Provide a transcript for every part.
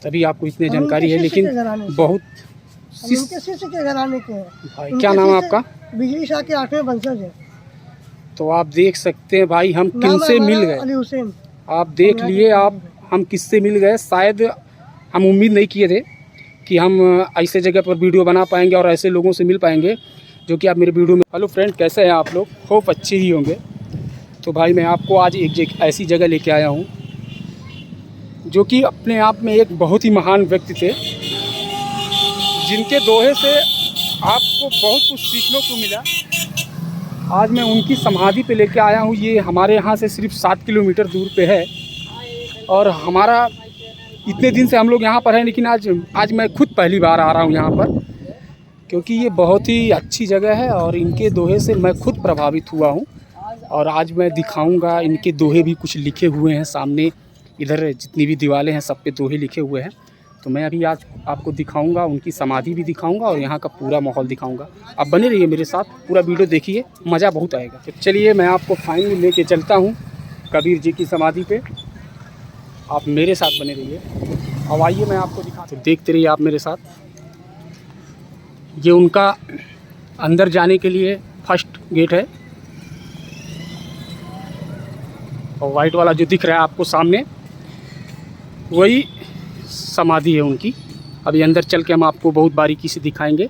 तभी आपको इतनी जानकारी है, लेकिन बहुत उनके शिष्य के घराने के हैं भाई। क्या नाम है आपका? बिजली शाह के 8वें वंशज है। तो आप देख सकते हैं भाई, हम किनसे मिल गए। अली हुसैन। आप देख लिए आप, हम किससे मिल गए। शायद हम उम्मीद नहीं किए थे कि हम ऐसे जगह पर वीडियो बना पाएंगे और ऐसे लोगों से मिल पाएंगे जो कि आप मेरे वीडियो में। हेलो फ्रेंड, कैसे हैं आप लोग? होप अच्छे ही होंगे। तो भाई मैं आपको आज एक ऐसी जगह लेके आया हूँ जो कि अपने आप में एक बहुत ही महान व्यक्ति थे, जिनके दोहे से आपको बहुत कुछ सीखने को मिला। आज मैं उनकी समाधि पे लेके आया हूँ। ये हमारे यहाँ से सिर्फ 7 किलोमीटर दूर पे है और हमारा इतने दिन से हम लोग यहाँ पर हैं, लेकिन आज मैं खुद पहली बार आ रहा हूँ यहाँ पर, क्योंकि ये बहुत ही अच्छी जगह है और इनके दोहे से मैं खुद प्रभावित हुआ हूँ। और आज मैं दिखाऊंगा, इनके दोहे भी कुछ लिखे हुए हैं सामने, इधर जितनी भी दीवारें हैं सब पे दोहे लिखे हुए हैं। तो मैं अभी आज आपको दिखाऊंगा, उनकी समाधि भी दिखाऊंगा और यहाँ का पूरा माहौल दिखाऊंगा। आप बने रहिए मेरे साथ, पूरा वीडियो देखिए, मज़ा बहुत आएगा। तो चलिए मैं आपको फाइनली लेके चलता हूँ कबीर जी की समाधि पे। आप मेरे साथ बने रहिए। अब आइए मैं आपको दिखाता हूँ, देखते रहिए आप मेरे साथ। ये उनका अंदर जाने के लिए फर्स्ट गेट है और वाइट वाला जो दिख रहा है आपको सामने, वही समाधि है उनकी। अभी अंदर चल के हम आपको बहुत बारीकी से दिखाएंगे।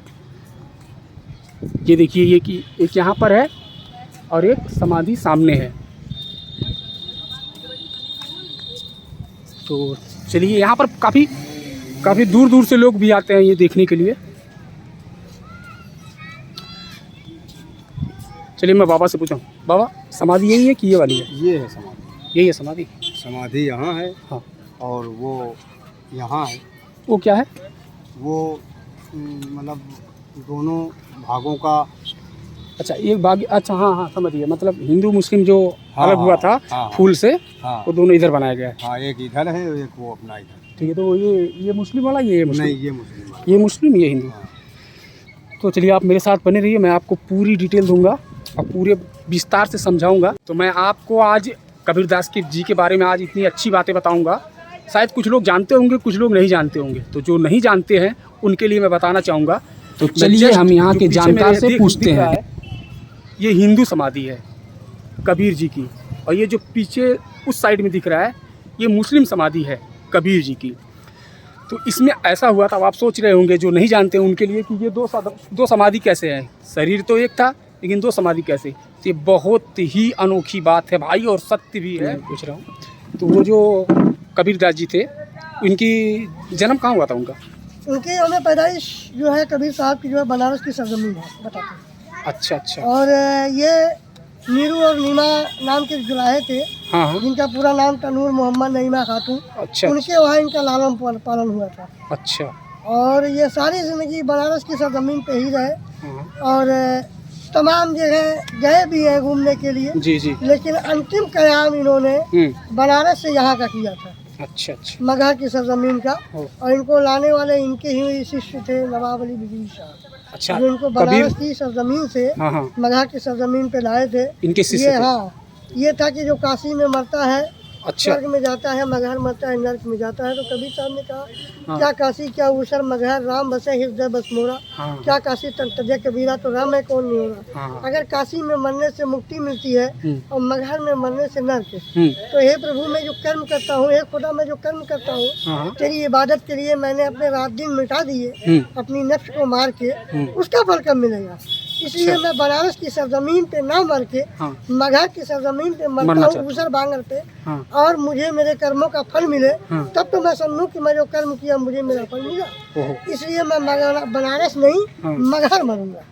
ये देखिए, ये कि एक यहाँ पर है और एक समाधि सामने है। तो चलिए, यहाँ पर काफ़ी दूर दूर से लोग भी आते हैं ये देखने के लिए। चलिए मैं बाबा से पूछता हूँ, बाबा समाधि यही है कि ये वाली है? ये है समाधि। यही है समाधि? समाधि यहाँ है। हाँ। और वो यहाँ है। वो क्या है? वो मतलब दोनों भागों का। अच्छा, एक भाग। अच्छा हाँ, समझ गया। मतलब हिंदू मुस्लिम जो अलग हुआ था हाँ, फूल से, हाँ, वो दोनों इधर बनाया गया है। हाँ, एक इधर है, एक वो अपना इधर। ठीक है, तो ये मुस्लिम वाला, ये मुस्लिम? नहीं, ये मुस्लिम वाला। ये मुस्लिम, ये हिंदू। हाँ। तो चलिए आप मेरे साथ बने रहिए, मैं आपको पूरी डिटेल दूंगा और पूरे विस्तार से समझाऊंगा। तो मैं आपको आज कबीरदास जी के बारे में आज इतनी अच्छी बातें बताऊंगा। शायद कुछ लोग जानते होंगे, कुछ लोग नहीं जानते होंगे। तो जो नहीं जानते हैं उनके लिए मैं बताना चाहूँगा। तो चलिए हम यहाँ के जानकार से पूछते हैं। ये हिंदू समाधि है कबीर जी की, और ये जो पीछे उस साइड में दिख रहा है, ये मुस्लिम समाधि है कबीर जी की। तो इसमें ऐसा हुआ था, अब आप सोच रहे होंगे जो नहीं जानते हैं उनके लिए कि ये दो समाधि कैसे हैं। शरीर तो एक था, लेकिन दो समाधि कैसे? तो ये बहुत ही अनोखी बात है भाई, और सत्य भी है। पूछ रहा हूँ, तो वो जो कबीरदास जी थे, इनकी जन्म कहाँ हुआ था उनका? उनकी हमें पैदाइश जो है कबीर साहब की जो है बनारस की सरजमीन है, बताते हैं। अच्छा। और ये नीरू और नीमा नाम के जुलाहे थे। हाँ। जिनका पूरा नाम था नूर मोहम्मद नईमा खातून। अच्छा। उनके वहाँ इनका लालन पालन हुआ था। अच्छा। और ये सारी ज़िंदगी बनारस की सरजमीन पे ही रहे। हाँ। और तमाम जगह गए भी हैं घूमने के लिए। जी। लेकिन अंतिम कयाम इन्होंने बनारस से यहाँ का किया था। अच्छा। मगहर की सरजमीन का। और इनको लाने वाले इनके ही शिष्य थे नवाब अली बिजली शाह। अच्छा, जो इनको बनारस की सरजमीन से मगहर की सरजमीन पे लाए थे, इनके शिष्य थे। हाँ, ये था कि जो काशी में मरता है, अच्छा, स्वर्ग में जाता है, मगहर मरता है नर्क में जाता है। तो कबीर साहब ने कहा, क्या काशी क्या ऊसर मगहर, राम बसे हृदय बस मोरा। क्या काशी तजे कबीरा, तो राम है कौन नहीं हो रहा। अगर काशी में मरने से मुक्ति मिलती है और मगहर में मरने से नर्क, तो हे प्रभु मैं जो कर्म करता हूँ, हे खुदा मैं जो कर्म करता हूँ, तेरी इबादत के लिए मैंने अपने रात दिन मिटा दिए, अपनी नफ्स को मार के, उसका फल कब मिलेगा? इसलिए मैं बनारस की सरजमीन पे ना मर के मगहर की सरजमीन पे मरता हूँ, ऊसर बांगर पे, और मुझे मेरे कर्मों का फल मिले, तब तो मैं समझूं कि मैं जो कर्म किया मुझे मेरा फल मिला। इसलिए मैं बनारस नहीं मगहर मरूंगा।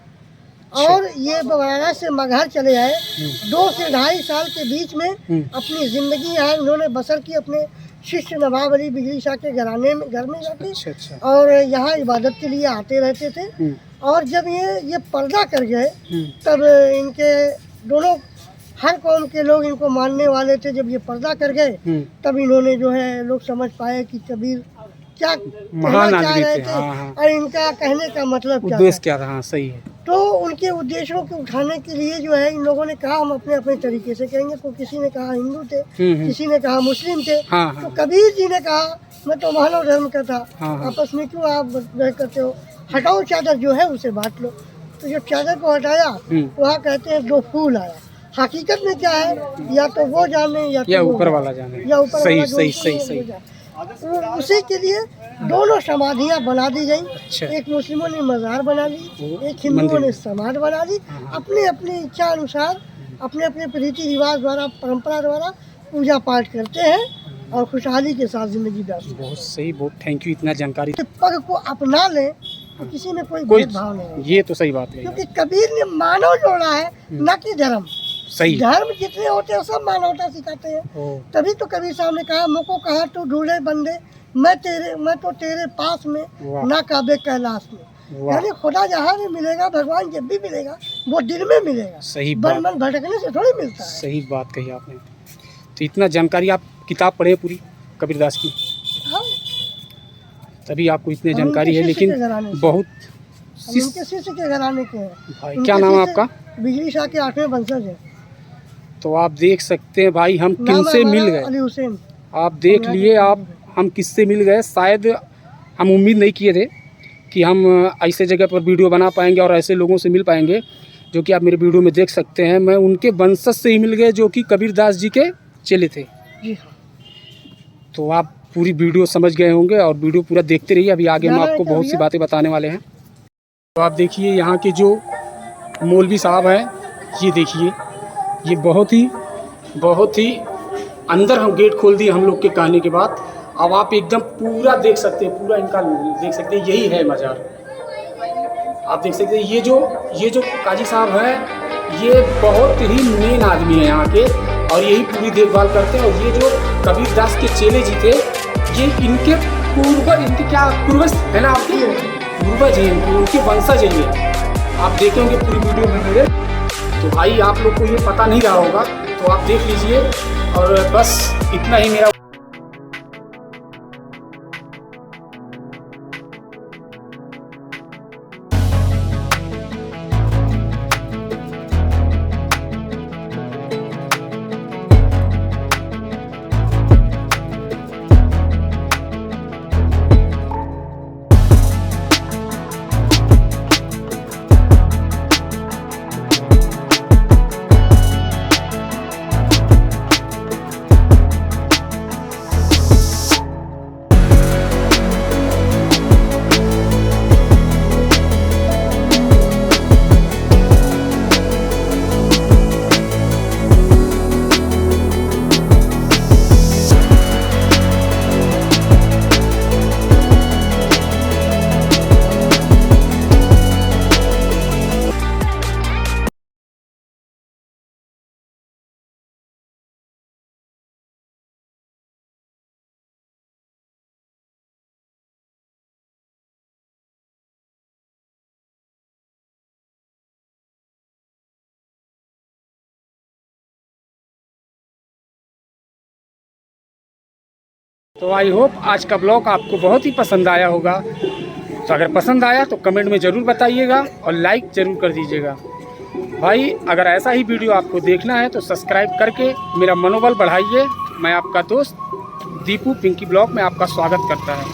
और ये बनारस से मगहर चले आए। 2 से 2.5 साल के बीच में अपनी जिंदगी यहाँ इन्होंने बसर की, अपने शिष्य नवाब अली बिजली शाह के घर में जाके। और यहाँ इबादत के लिए आते रहते थे। और जब ये पर्दा कर गए, तब इनके दोनों हर कौम के लोग इनको मानने वाले थे। जब ये पर्दा कर गए, तब इन्होंने जो है लोग समझ पाए कि कबीर क्या कहना चाह रहे थे और इनका कहने का मतलब क्या था। हाँ, सही है। तो उनके उद्देश्यों को उठाने के लिए जो है इन लोगों ने कहा हम अपने अपने तरीके से कहेंगे। तो किसी ने कहा हिंदू थे, किसी ने कहा मुस्लिम थे। तो कबीर जी ने कहा मैं तो मानव धर्म का था। हाँ, हाँ। आपस में क्यों आप वह करते हो? हटाओ चादर जो है उसे बांट लो। तो जब चादर को हटाया वहाँ कहते हैं 2 फूल आया। हकीकत में क्या है या तो वो जाने या तो ऊपर वाला जाने। या ऊपर सही वाला जो सही उसको सही वो सही। जाने। तो उसी के लिए दोनों समाधियाँ बना दी गई। अच्छा। एक मुस्लिमों ने मज़ार बना ली, एक हिंदुओं मंदिर। ने समाध बना ली। अपनी अपनी इच्छा अनुसार अपने अपने रीति रिवाज द्वारा परंपरा द्वारा पूजा पाठ करते हैं और खुशहाली के साथ जिंदगी बिताते बहुत सही, बहुत थैंक यू इतना जानकारी। हैं। पग को अपना लें तो किसी में कोई कोई भेदभाव नहीं है, ये तो सही बात है। क्योंकि कबीर ने मानव जोड़ा है न कि धर्म। सही। धर्म जितने होते हैं सब मानवता सिखाते हैं। तभी तो कबीर साहब ने कहा मुझको कहा तू ढूंढे बंदे मैं तो तेरे पास में वाह। ना काबे कैलाश में। वाह। यानी खुदा जहाँ भी मिलेगा भगवान जब भी मिलेगा वो दिल में मिलेगा। सही बन बात। मन भटकने से थोड़ी मिलता है। सही बात कही आपने। तो इतना जानकारी आप किताब पढ़े पूरी कबीरदास की, हाँ, तभी आपको इतनी हम जानकारी है। उनके शिष्य लेकिन के घराने से। बहुत हम उनके शिष्य के घराने के हैं। भाई उनके क्या नाम है शिष्य आपका? बिजली शाह के 8वें वंशज है। तो आप देख सकते हैं भाई हम नाम किनसे है मिल हमारा गए। अली हुसैन। आप देख लिए आप हम किससे मिल गए। शायद हम उम्मीद नहीं किए थे कि हम ऐसे जगह पर वीडियो बना पाएंगे और ऐसे लोगों से मिल पाएंगे, जो कि आप मेरे वीडियो में देख सकते हैं। मैं उनके वंशज से ही मिल गए जो कि कबीरदास जी के चेले थे। जी हाँ। तो आप पूरी वीडियो समझ गए होंगे और वीडियो पूरा देखते रहिए। अभी आगे हम जाना है आपको क्या बहुत सी भैया? बातें बताने वाले हैं। तो आप देखिए यहाँ के जो मौलवी साहब हैं, ये देखिए, ये बहुत ही अंदर हम गेट खोल दिए हम लोग के कहने के बाद। अब आप एकदम पूरा देख सकते हैं, पूरा इनका देख सकते हैं। यही है मज़ार, आप देख सकते हैं। ये जो काजी साहब हैं, ये बहुत ही मेन आदमी है यहाँ के और यही पूरी देखभाल करते हैं। और ये जो कबीरदास के चेले जी थे, ये इनके पूर्वज है ना, आपके पूर्वज हैं, उनके वंशज हैं ये। आप देखेंगे पूरी वीडियो में मेरे। तो भाई आप लोग को ये पता नहीं रहा होगा तो आप देख लीजिए। और बस इतना ही मेरा। तो आई होप आज का ब्लॉग आपको बहुत ही पसंद आया होगा। तो अगर पसंद आया तो कमेंट में ज़रूर बताइएगा और लाइक ज़रूर कर दीजिएगा। भाई अगर ऐसा ही वीडियो आपको देखना है तो सब्सक्राइब करके मेरा मनोबल बढ़ाइए। मैं आपका दोस्त दीपू पिंकी ब्लॉग में आपका स्वागत करता है।